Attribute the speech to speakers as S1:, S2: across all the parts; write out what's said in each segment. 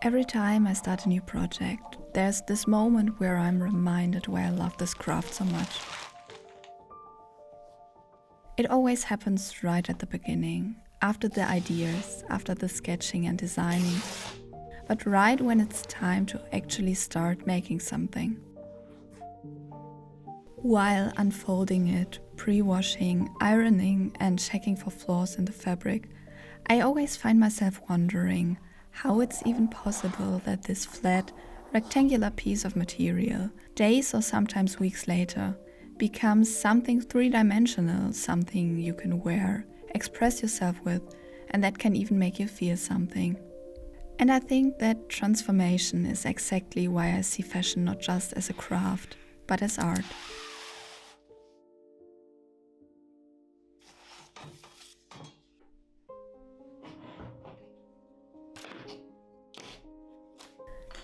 S1: Every time I start a new project, there's this moment where I'm reminded why I love this craft so much. It always happens right at the beginning, after the ideas, after the sketching and designing, but right when it's time to actually start making something. While unfolding it, pre-washing, ironing and checking for flaws in the fabric, I always find myself wondering how it's even possible that this flat, rectangular piece of material, days or sometimes weeks later, becomes something three-dimensional, something you can wear, express yourself with, and that can even make you feel something. And I think that transformation is exactly why I see fashion not just as a craft, but as art.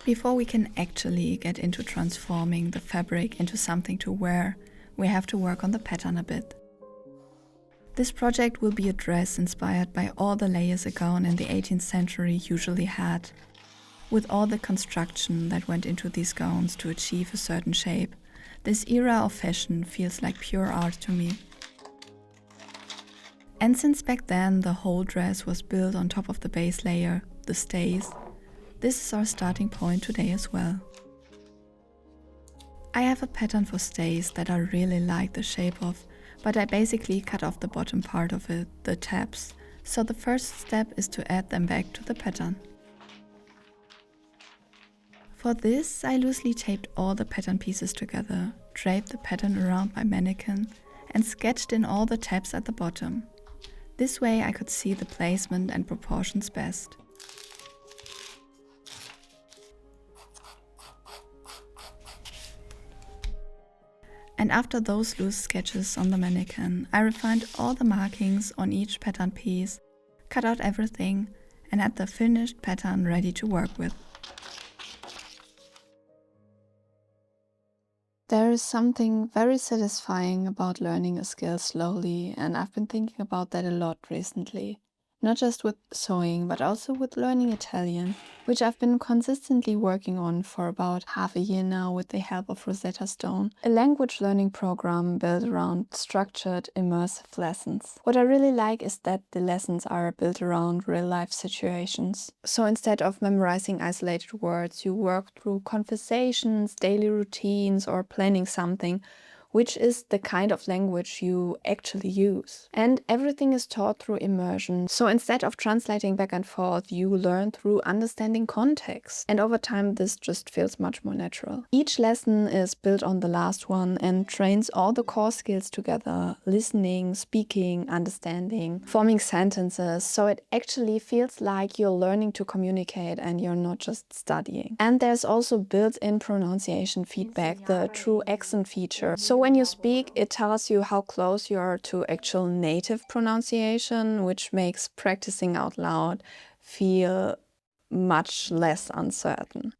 S1: Before we can actually get into transforming the fabric into something to wear, we have to work on the pattern a bit. This project will be a dress inspired by all the layers a gown in the 18th century usually had, with all the construction that went into these gowns to achieve a certain shape. This era of fashion feels like pure art to me. And since back then the whole dress was built on top of the base layer, the stays, this is our starting point today as well. I have a pattern for stays that I really like the shape of, but I basically cut off the bottom part of it, the tabs, so the first step is to add them back to the pattern. For this, I loosely taped all the pattern pieces together, draped the pattern around my mannequin, and sketched in all the tabs at the bottom. This way I could see the placement and proportions best. And after those loose sketches on the mannequin, I refined all the markings on each pattern piece, cut out everything, and had the finished pattern ready to work with. There is something very satisfying about learning a skill slowly, and I've been thinking about that a lot recently. Not just with sewing, but also with learning Italian, which I've been consistently working on for about half a year now with the help of Rosetta Stone, a language learning program built around structured, immersive lessons. What I really like is that the lessons are built around real-life situations. So instead of memorizing isolated words, you work through conversations, daily routines, or planning something, which is the kind of language you actually use. And everything is taught through immersion. So instead of translating back and forth, you learn through understanding context. And over time, this just feels much more natural. Each lesson is built on the last one and trains all the core skills together: listening, speaking, understanding, forming sentences. So it actually feels like you're learning to communicate and you're not just studying. And there's also built-in pronunciation feedback, the true accent feature. So when you speak, it tells you how close you are to actual native pronunciation, which makes practicing out loud feel much less uncertain.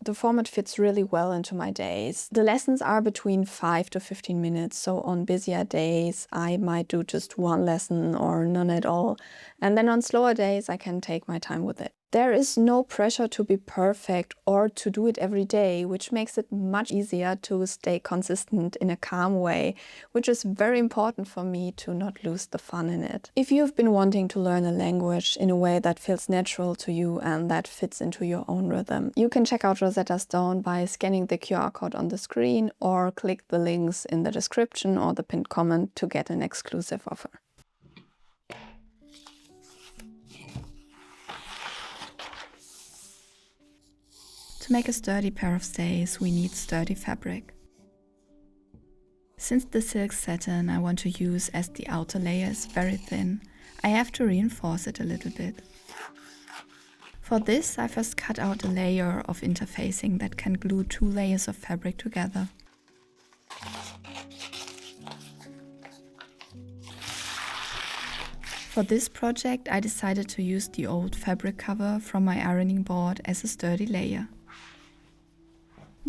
S1: The format fits really well into my days. The lessons are between 5 to 15 minutes, so on busier days I might do just one lesson or none at all, and then on slower days I can take my time with it. There is no pressure to be perfect or to do it every day, which makes it much easier to stay consistent in a calm way, which is very important for me to not lose the fun in it. If you've been wanting to learn a language in a way that feels natural to you and that fits into your own rhythm, you can check out Rosetta Stone by scanning the QR code on the screen or click the links in the description or the pinned comment to get an exclusive offer. To make a sturdy pair of stays, we need sturdy fabric. Since the silk satin I want to use as the outer layer is very thin, I have to reinforce it a little bit. For this, I first cut out a layer of interfacing that can glue two layers of fabric together. For this project, I decided to use the old fabric cover from my ironing board as a sturdy layer.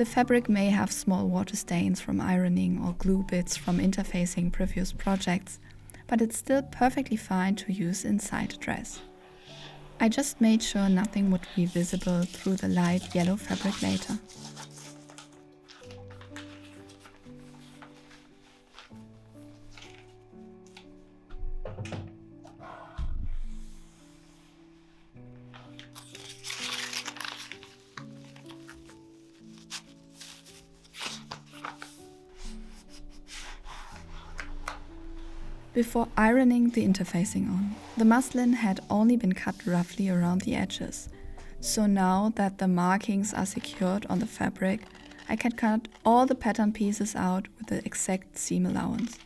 S1: The fabric may have small water stains from ironing or glue bits from interfacing previous projects, but it's still perfectly fine to use inside a dress. I just made sure nothing would be visible through the light yellow fabric later. Before ironing the interfacing on, the muslin had only been cut roughly around the edges. So now that the markings are secured on the fabric, I can cut all the pattern pieces out with the exact seam allowance.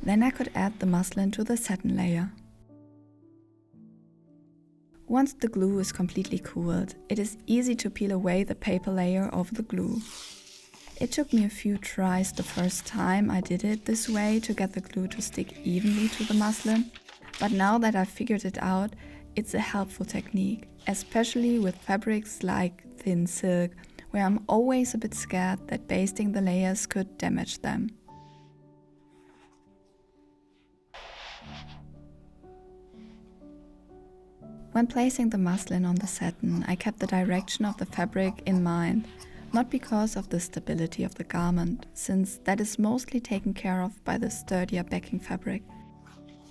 S1: Then I could add the muslin to the satin layer. Once the glue is completely cooled, it is easy to peel away the paper layer over the glue. It took me a few tries the first time I did it this way to get the glue to stick evenly to the muslin, but now that I've figured it out, it's a helpful technique, especially with fabrics like thin silk, where I'm always a bit scared that basting the layers could damage them. When placing the muslin on the satin, I kept the direction of the fabric in mind, not because of the stability of the garment, since that is mostly taken care of by the sturdier backing fabric,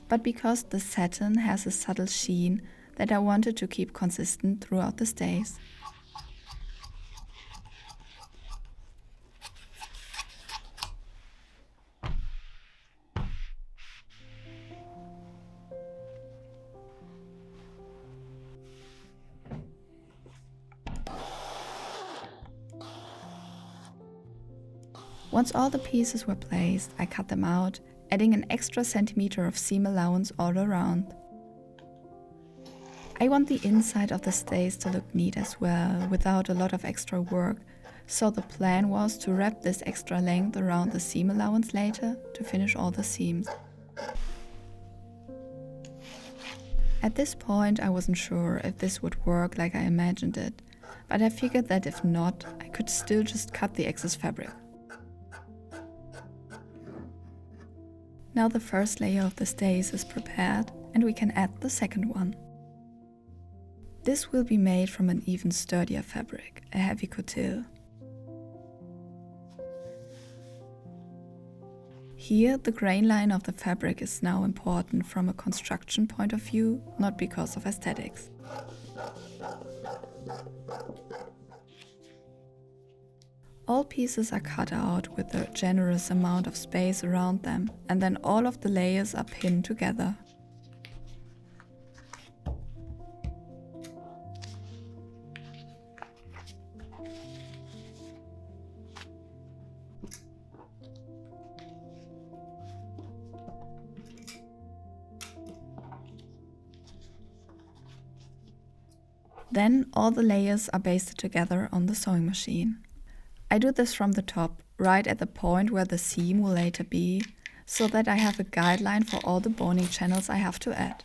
S1: but because the satin has a subtle sheen that I wanted to keep consistent throughout the stays. Once all the pieces were placed, I cut them out, adding an extra centimeter of seam allowance all around. I want the inside of the stays to look neat as well, without a lot of extra work, so the plan was to wrap this extra length around the seam allowance later to finish all the seams. At this point I wasn't sure if this would work like I imagined it, but I figured that if not, I could still just cut the excess fabric. Now the first layer of the stays is prepared and we can add the second one. This will be made from an even sturdier fabric, a heavy coutil. Here, the grain line of the fabric is now important from a construction point of view, not because of aesthetics. All pieces are cut out with a generous amount of space around them, and then all of the layers are pinned together. Then all the layers are basted together on the sewing machine. I do this from the top, right at the point where the seam will later be, so that I have a guideline for all the boning channels I have to add.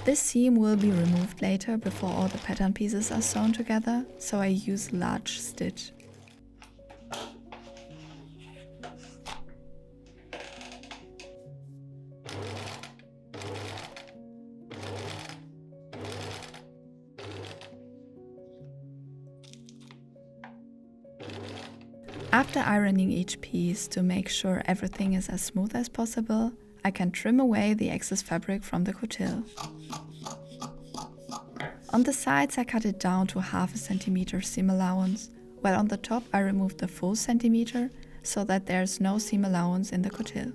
S1: This seam will be removed later before all the pattern pieces are sewn together, so I use a large stitch. After ironing each piece to make sure everything is as smooth as possible, I can trim away the excess fabric from the coutil. On the sides I cut it down to half a centimeter seam allowance, while on the top I removed the full centimeter so that there's no seam allowance in the coutil.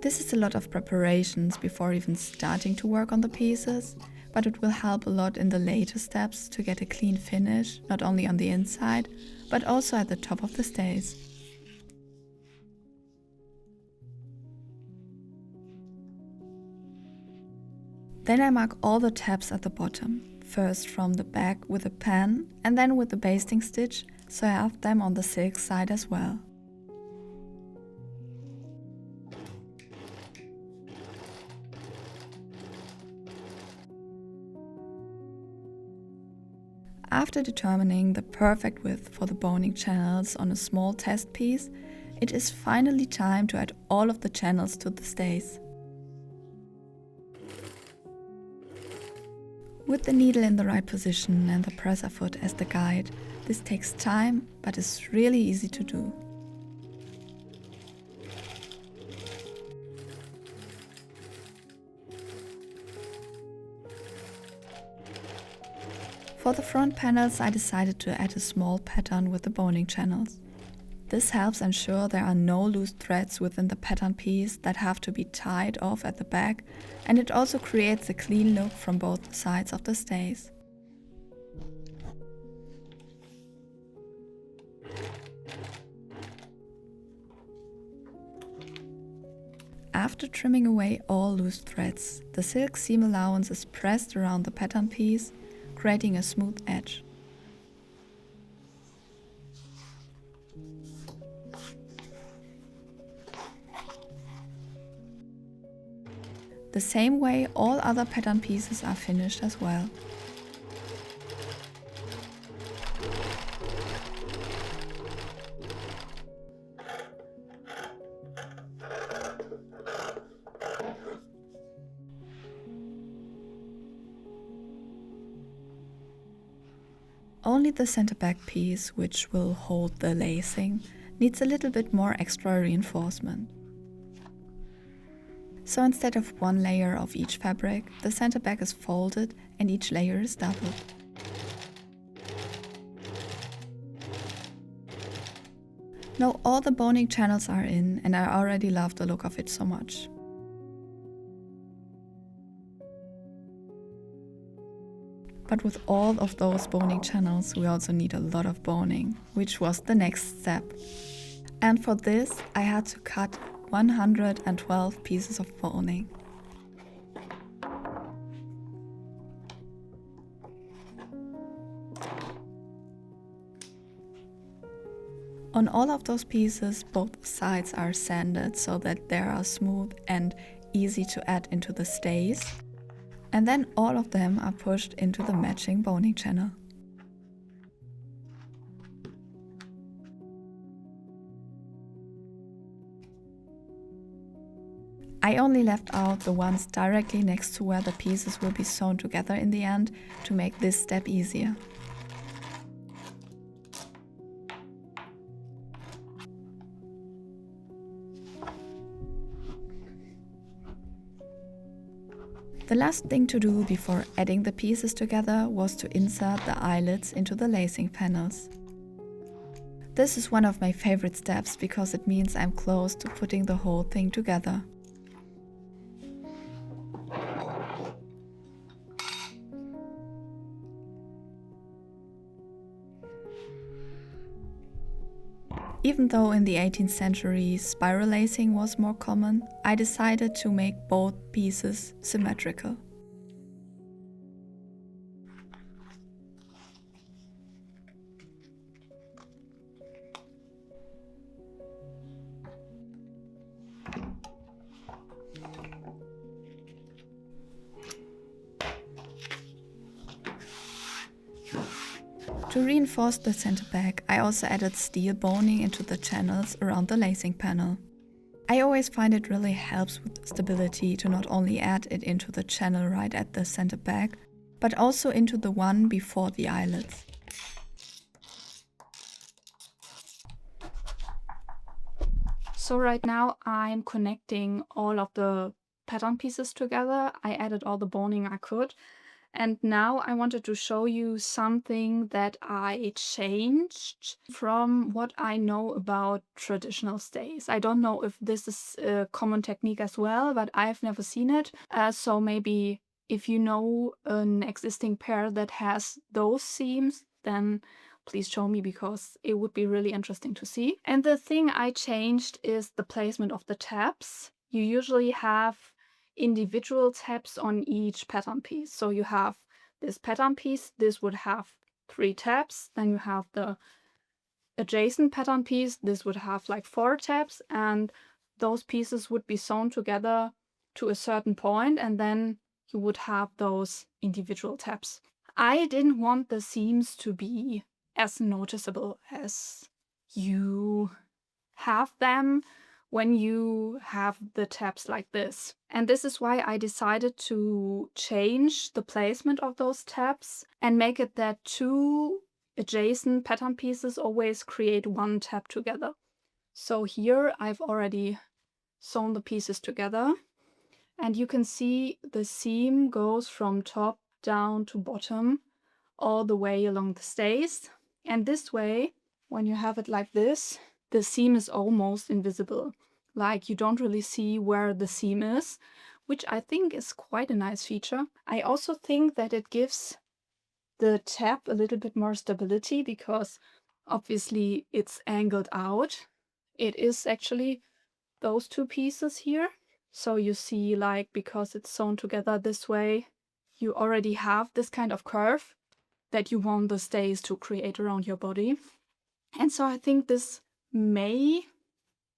S1: This is a lot of preparations before even starting to work on the pieces, but it will help a lot in the later steps to get a clean finish, not only on the inside, but also at the top of the stays. Then I mark all the tabs at the bottom, first from the back with a pen and then with the basting stitch, so I have them on the silk side as well. After determining the perfect width for the boning channels on a small test piece, it is finally time to add all of the channels to the stays. With the needle in the right position and the presser foot as the guide, this takes time, but is really easy to do. For the front panels, I decided to add a small pattern with the boning channels. This helps ensure there are no loose threads within the pattern piece that have to be tied off at the back, and it also creates a clean look from both sides of the stays. After trimming away all loose threads, the silk seam allowance is pressed around the pattern piece, creating a smooth edge. The same way all other pattern pieces are finished as well. Only the center back piece, which will hold the lacing, needs a little bit more extra reinforcement. So instead of one layer of each fabric, the center back is folded and each layer is doubled. Now all the boning channels are in, and I already love the look of it so much. But with all of those boning channels, we also need a lot of boning, which was the next step. And for this, I had to cut 112 pieces of boning. On all of those pieces, both sides are sanded so that they are smooth and easy to add into the stays. And then all of them are pushed into the matching boning channel. I only left out the ones directly next to where the pieces will be sewn together in the end to make this step easier. The last thing to do before adding the pieces together was to insert the eyelets into the lacing panels. This is one of my favorite steps because it means I'm close to putting the whole thing together. Even though in the 18th century spiral lacing was more common, I decided to make both pieces symmetrical. To reinforce the center back, I also added steel boning into the channels around the lacing panel. I always find it really helps with stability to not only add it into the channel right at the center back, but also into the one before the eyelets. So right now I'm connecting all of the pattern pieces together. I added all the boning I could. And now I wanted to show you something that I changed from what I know about traditional stays. I don't know if this is a common technique as well, but I've never seen it. So maybe if you know an existing pair that has those seams, then please show me because it would be really interesting to see. And the thing I changed is the placement of the tabs. You usually have individual tabs on each pattern piece. So you have this pattern piece, this would have 3 tabs, then you have the
S2: adjacent pattern piece, this would have like 4 tabs, and those pieces would be sewn together to a certain point, and then you would have those individual tabs. I didn't want the seams to be as noticeable as you have them when you have the tabs like this. And this is why I decided to change the placement of those tabs and make it that 2 adjacent pattern pieces always create 1 tab together. So here I've already sewn the pieces together, and you can see the seam goes from top down to bottom all the way along the stays. And this way, when you have it like this, the seam is almost invisible. Like you don't really see where the seam is, which I think is quite a nice feature. I also think that it gives the tab a little bit more stability because obviously it's angled out. It is actually those 2 pieces here. So you see, like, because it's sewn together this way, you already have this kind of curve that you want the stays to create around your body. And so I think this may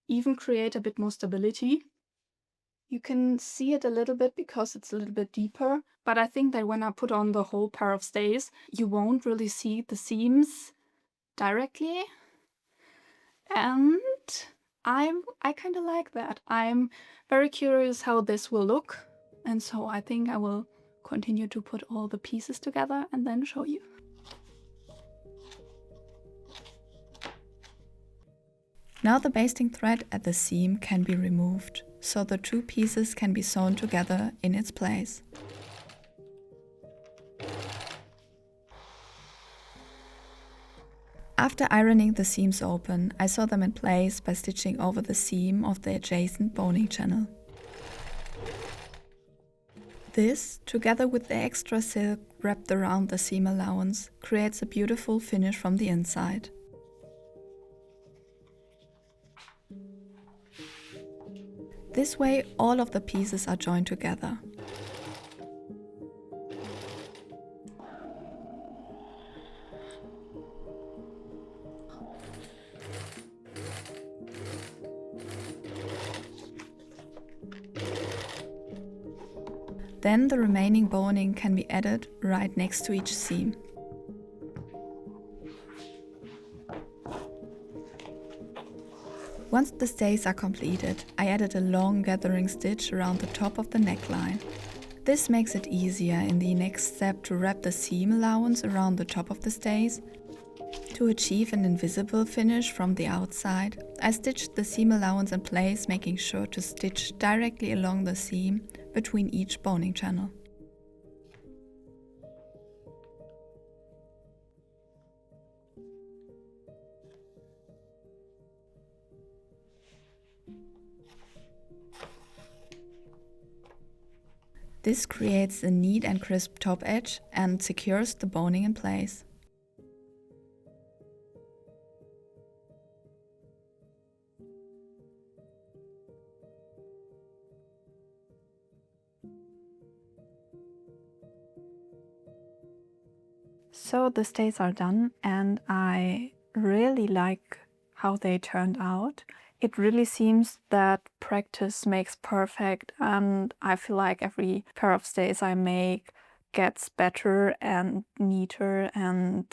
S2: even create a bit more stability. You can see it a little bit because it's a little bit deeper, but I think that when I put on the whole pair of stays, you won't really see the seams directly. And I kind of like that. I'm very curious how this will look, and so I think I will continue to put all the pieces together and then show you.
S1: Now the basting thread at the seam can be removed, so the 2 pieces can be sewn together in its place. After ironing the seams open, I sew them in place by stitching over the seam of the adjacent boning channel. This, together with the extra silk wrapped around the seam allowance, creates a beautiful finish from the inside. This way, all of the pieces are joined together. Then the remaining boning can be added right next to each seam. Once the stays are completed, I added a long gathering stitch around the top of the neckline. This makes it easier in the next step to wrap the seam allowance around the top of the stays. To achieve an invisible finish from the outside, I stitched the seam allowance in place, making sure to stitch directly along the seam between each boning channel. This creates a neat and crisp top edge and secures the boning in place. So the stays are done, and I really like how they turned out. It really seems that practice makes perfect, and I feel like every pair of stays I make gets better and neater and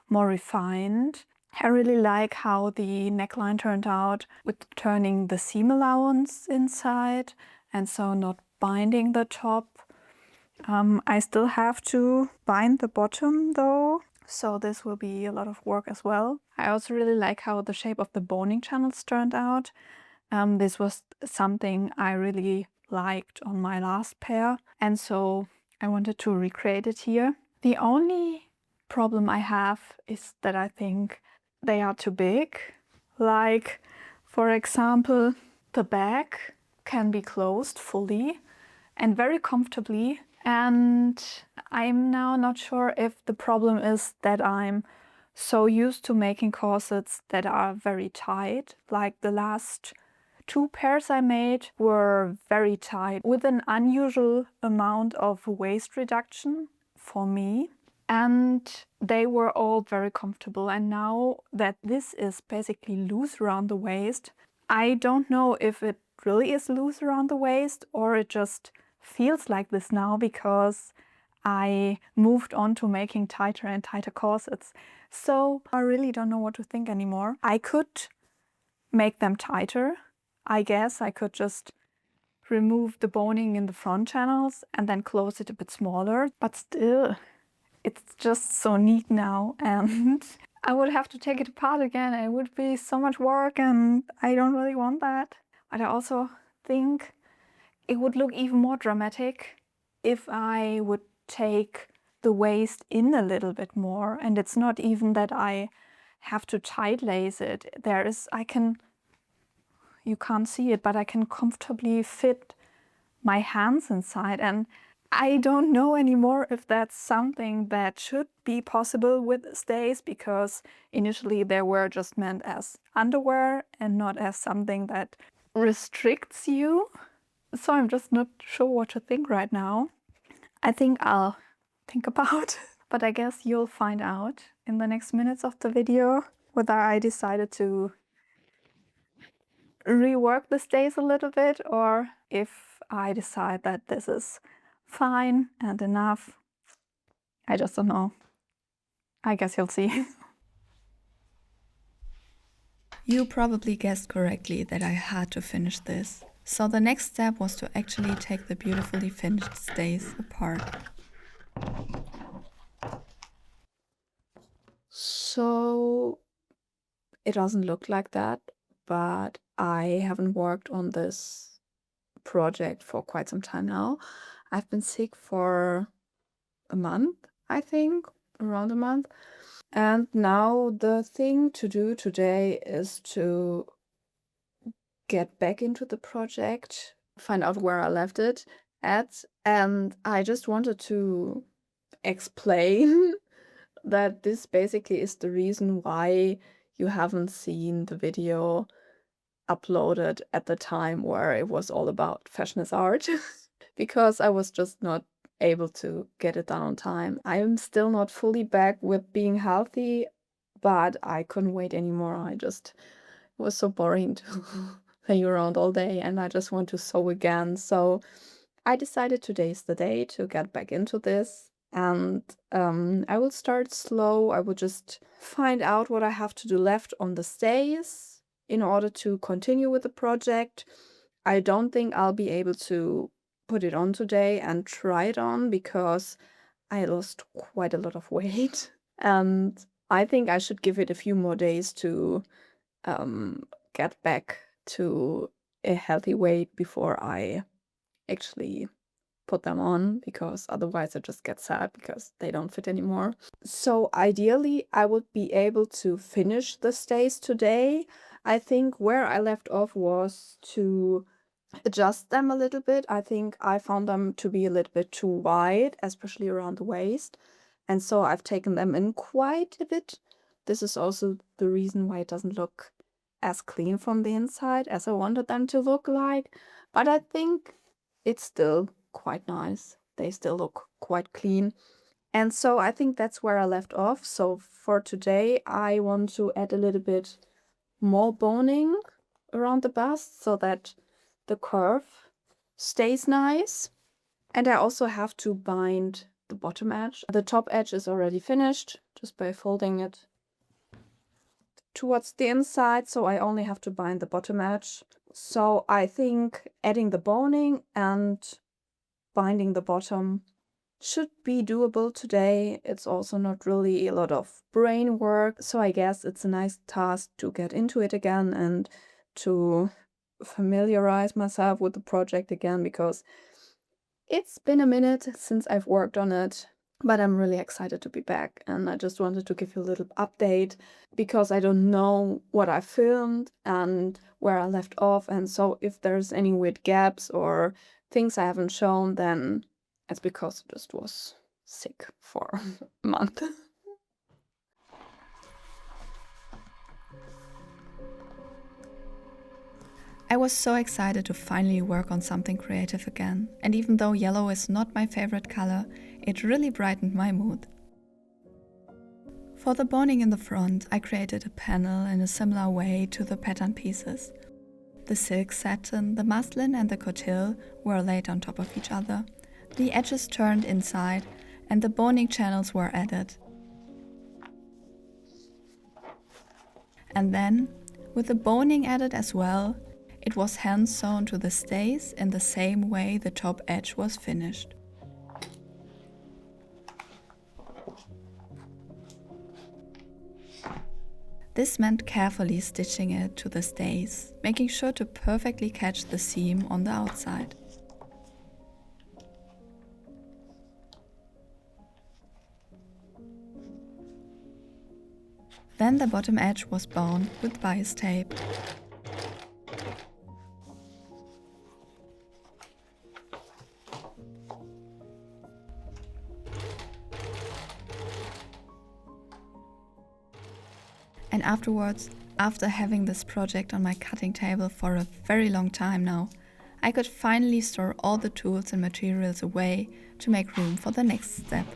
S1: more refined. I really like how the neckline turned out with turning the seam allowance inside and so not binding the top. I still have to bind the bottom though, so this will be a lot of work as well. I also really like how the shape of the boning channels turned out. This was something I really liked on my last pair, and so I wanted to recreate it here. The only problem I have is that I think they are too big. Like, for example, the back can be closed fully and very comfortably. And I'm now not sure if the problem is that I'm so used to making corsets that are very tight. Like the last 2 pairs I made were very tight with an unusual amount of waist reduction for me.
S2: and they were all very comfortable. And now that this is basically loose around the waist, I don't know if it really is loose around the waist or it just feels like this now because I moved on to making tighter and tighter corsets. So I really don't know what to think anymore. I could make them tighter. I guess I could just remove the boning in the front channels and then close it a bit smaller, but still, it's just so neat now, and I would have to take it apart again. It would be so much work, and I don't really want that. But I also think it would look even more dramatic if I would take the waist in a little bit more. And it's not even that I have to tight lace it. You can't see it, but I can comfortably fit my hands inside. And I don't know anymore if that's something that should be possible with stays, because initially they were just meant as underwear and not as something that restricts you. So I'm just not sure what to think right now. I think I'll think about it. But I guess you'll find out in the next minutes of the video whether I decided to rework the stays a little bit or if I decide that this is fine and enough. I just don't know. I guess you'll see.
S1: You probably guessed correctly that I had to finish this. So the next step was to actually take the beautifully finished stays apart. So it doesn't look like that, but I haven't worked on this project for quite some time now. I've been sick for a month, I think, around a month. And now the thing to do today is to get back into the project, find out where I left it at. And I just wanted to explain that this basically is the reason why you haven't seen the video uploaded at the time where it was all about fashion is art, because I was just not able to get it done on time. I am still not fully back with being healthy, but I couldn't wait anymore. It was so boring to play around all day, and I just want to sew again. So I decided today's the day to get back into this, and I will start slow. I will just find out what I have to do left on the stays in order to continue with the project. I don't think I'll be able to put it on today and try it on because I lost quite a lot of weight, and I think I should give it a few more days to get back to a healthy weight before I actually put them on, because otherwise I just get sad because they don't fit anymore. So ideally I would be able to finish the stays today. I think where I left off was to adjust them a little bit. I think I found them to be a little bit too wide, especially around the waist. And so I've taken them in quite a bit. This is also the reason why it doesn't look as clean from the inside as I wanted them to look like. But I think it's still quite nice. They still look quite clean. And so I think that's where I left off. So for today, I want to add a little bit more boning around the bust so that the curve stays nice. And I also have to bind the bottom edge. The top edge is already finished just by folding it towards the inside, so I only have to bind the bottom edge. So I think adding the boning and binding the bottom should be doable today. It's also not really a lot of brain work, so I guess it's a nice task to get into it again and to familiarize myself with the project again, because it's been a minute since I've worked on it. But I'm really excited to be back, and I just wanted to give you a little update because I don't know what I filmed and where I left off, and so if there's any weird gaps or things I haven't shown, then it's because I just was sick for a month. I was so excited to finally work on something creative again, and even though yellow is not my favorite color, it really brightened my mood. For the boning in the front, I created a panel in a similar way to the pattern pieces. The silk satin, the muslin and the cotil were laid on top of each other. The edges turned inside and the boning channels were added. And then, with the boning added as well, it was hand sewn to the stays in the same way the top edge was finished. This meant carefully stitching it to the stays, making sure to perfectly catch the seam on the outside. Then the bottom edge was bound with bias tape. And afterwards, after having this project on my cutting table for a very long time now, I could finally store all the tools and materials away to make room for the next step.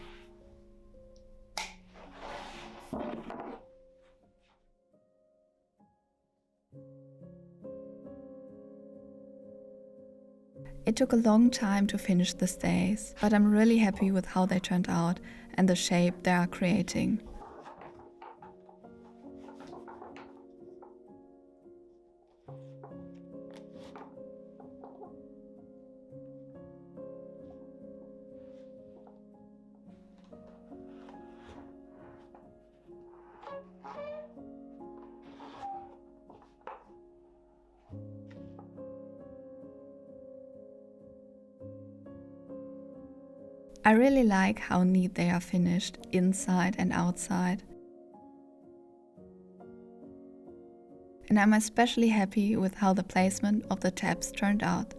S1: It took a long time to finish the stays, but I'm really happy with how they turned out and the shape they are creating. I really like how neat they are finished inside and outside. And I'm especially happy with how the placement of the tabs turned out.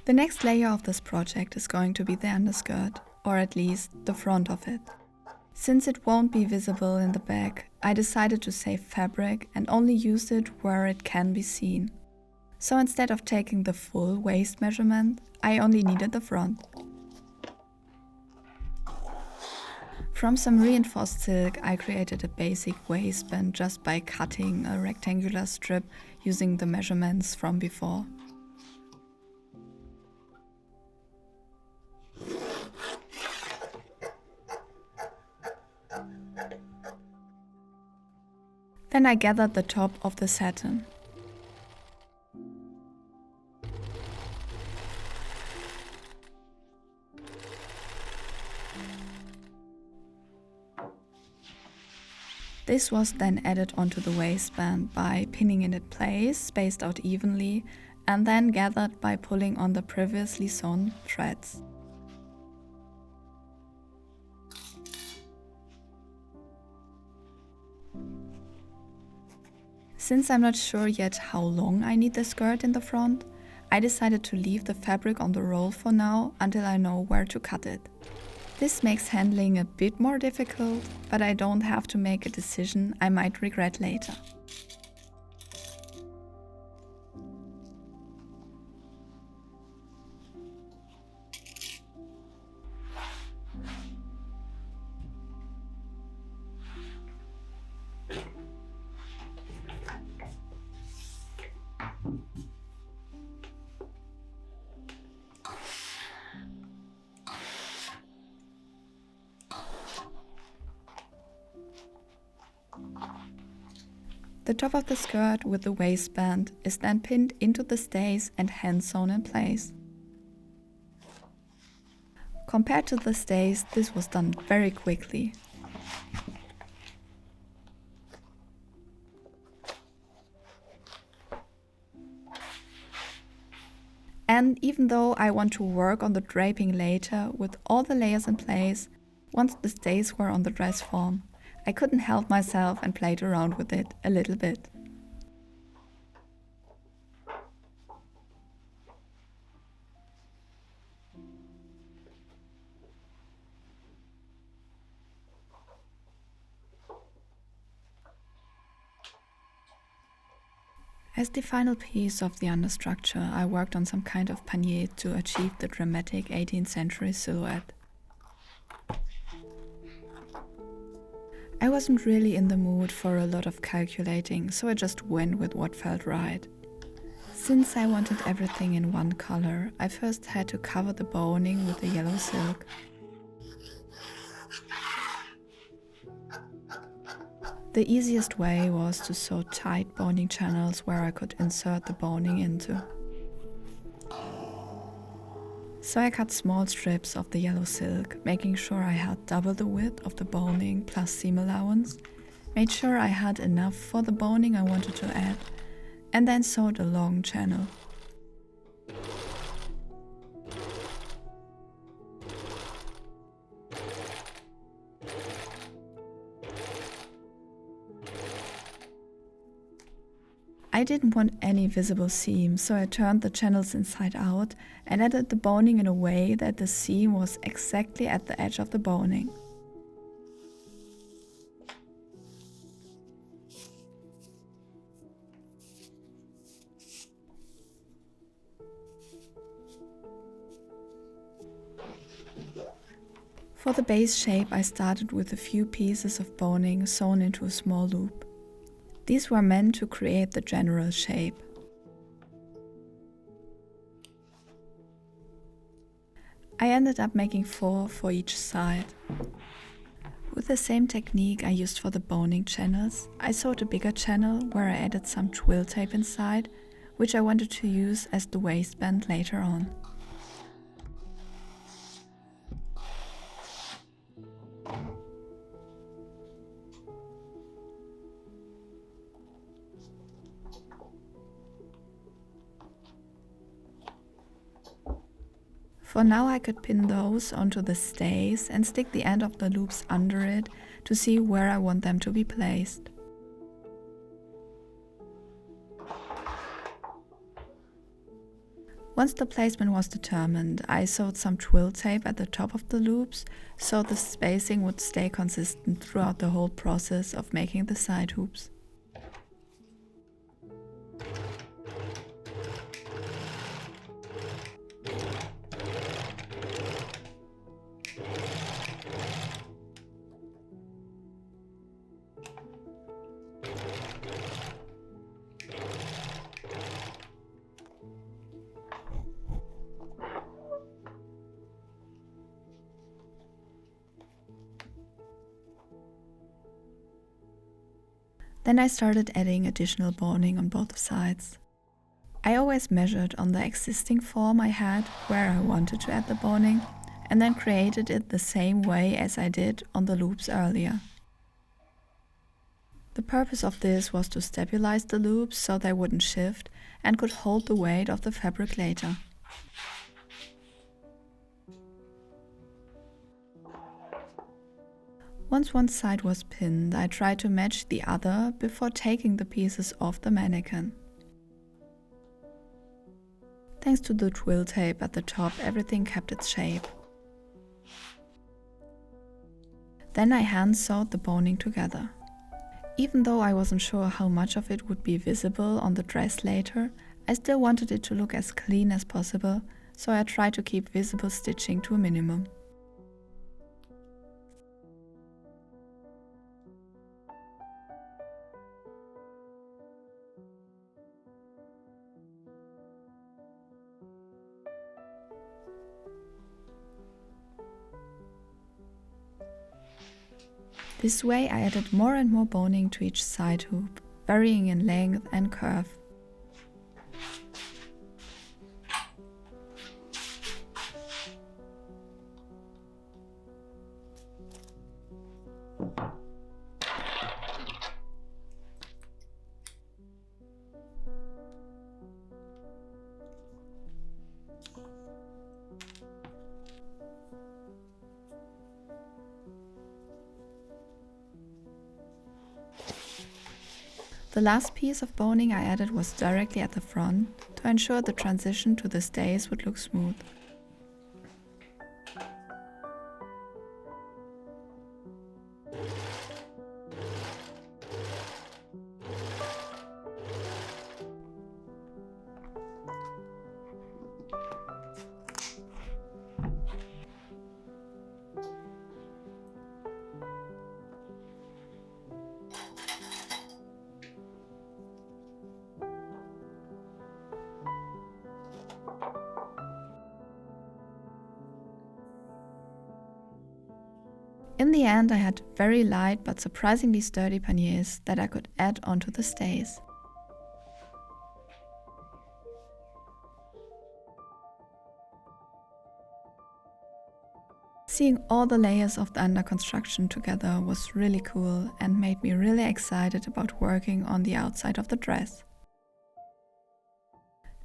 S1: The next layer of this project is going to be the underskirt, or at least the front of it. Since it won't be visible in the back, I decided to save fabric and only use it where it can be seen. So instead of taking the full waist measurement, I only needed the front. From some reinforced silk, I created a basic waistband just by cutting a rectangular strip using the measurements from before. Then I gathered the top of the satin. This was then added onto the waistband by pinning it in place, spaced out evenly, and then gathered by pulling on the previously sewn threads. Since I'm not sure yet how long I need the skirt in the front, I decided to leave the fabric on the roll for now until I know where to cut it. This makes handling a bit more difficult, but I don't have to make a decision I might regret later. The top of the skirt with the waistband is then pinned into the stays and hand sewn in place. Compared to the stays, this was done very quickly. And even though I want to work on the draping later with all the layers in place, once the stays were on the dress form, I couldn't help myself and played around with it a little bit. As the final piece of the understructure, I worked on some kind of panier to achieve the dramatic 18th century silhouette. I wasn't really in the mood for a lot of calculating, so I just went with what felt right. Since I wanted everything in one color, I first had to cover the boning with the yellow silk. The easiest way was to sew tight boning channels where I could insert the boning into. So I cut small strips of the yellow silk, making sure I had double the width of the boning plus seam allowance, made sure I had enough for the boning I wanted to add, and then sewed a long channel. I didn't want any visible seam, so I turned the channels inside out and added the boning in a way that the seam was exactly at the edge of the boning. For the base shape, I started with a few pieces of boning sewn into a small loop. These were meant to create the general shape. I ended up making 4 for each side. With the same technique I used for the boning channels, I sewed a bigger channel where I added some twill tape inside, which I wanted to use as the waistband later on. For now I could pin those onto the stays and stick the end of the loops under it to see where I want them to be placed. Once the placement was determined, I sewed some twill tape at the top of the loops so the spacing would stay consistent throughout the whole process of making the side hoops. Then I started adding additional boning on both sides. I always measured on the existing form I had where I wanted to add the boning and then created it the same way as I did on the loops earlier. The purpose of this was to stabilize the loops so they wouldn't shift and could hold the weight of the fabric later. Once one side was pinned, I tried to match the other before taking the pieces off the mannequin. Thanks to the twill tape at the top, everything kept its shape. Then I hand sewed the boning together. Even though I wasn't sure how much of it would be visible on the dress later, I still wanted it to look as clean as possible, so I tried to keep visible stitching to a minimum. This way I added more and more boning to each side hoop, varying in length and curve. The last piece of boning I added was directly at the front to ensure the transition to the stays would look smooth. In the end, I had very light but surprisingly sturdy panniers that I could add onto the stays. Seeing all the layers of the under construction together was really cool and made me really excited about working on the outside of the dress.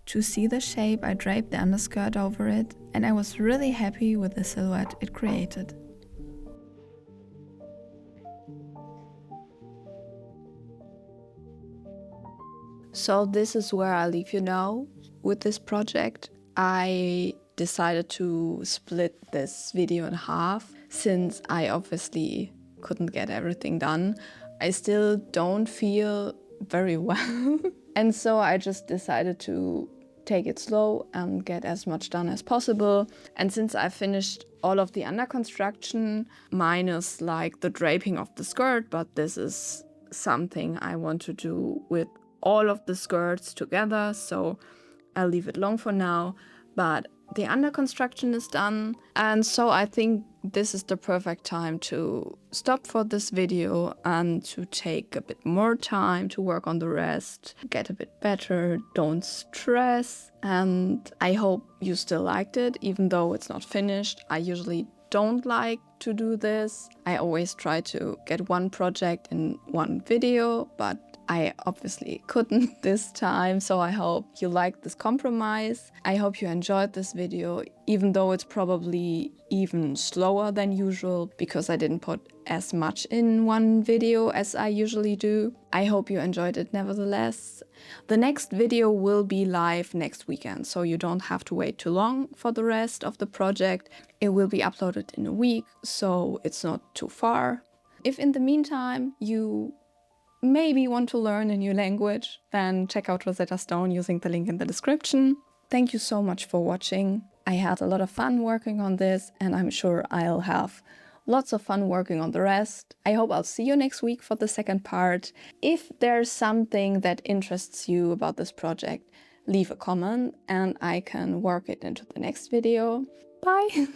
S1: To see the shape, I draped the underskirt over it, and I was really happy with the silhouette it created. So this is where I leave you now with this project. I decided to split this video in half since I obviously couldn't get everything done. I still don't feel very well and so I just decided to take it slow and get as much done as possible. And since I finished all of the under construction minus like the draping of the skirt, but this is something I want to do with all of the skirts together, so I'll leave it long for now. But the under construction is done, and so I think this is the perfect time to stop for this video and to take a bit more time to work on the rest, get a bit better, don't stress. And I hope you still liked it, even though it's not finished. I usually don't like to do this. I always try to get one project in one video, but I obviously couldn't this time, so I hope you liked this compromise. I hope you enjoyed this video, even though it's probably even slower than usual because I didn't put as much in one video as I usually do. I hope you enjoyed it nevertheless. The next video will be live next weekend, so you don't have to wait too long for the rest of the project. It will be uploaded in a week, so it's not too far. If in the meantime you maybe want to learn a new language, then check out Rosetta Stone using the link in the description. Thank you so much for watching. I had a lot of fun working on this, and I'm sure I'll have lots of fun working on the rest. I hope I'll see you next week for the second part. If there's something that interests you about this project, leave a comment and I can work it into the next video. Bye!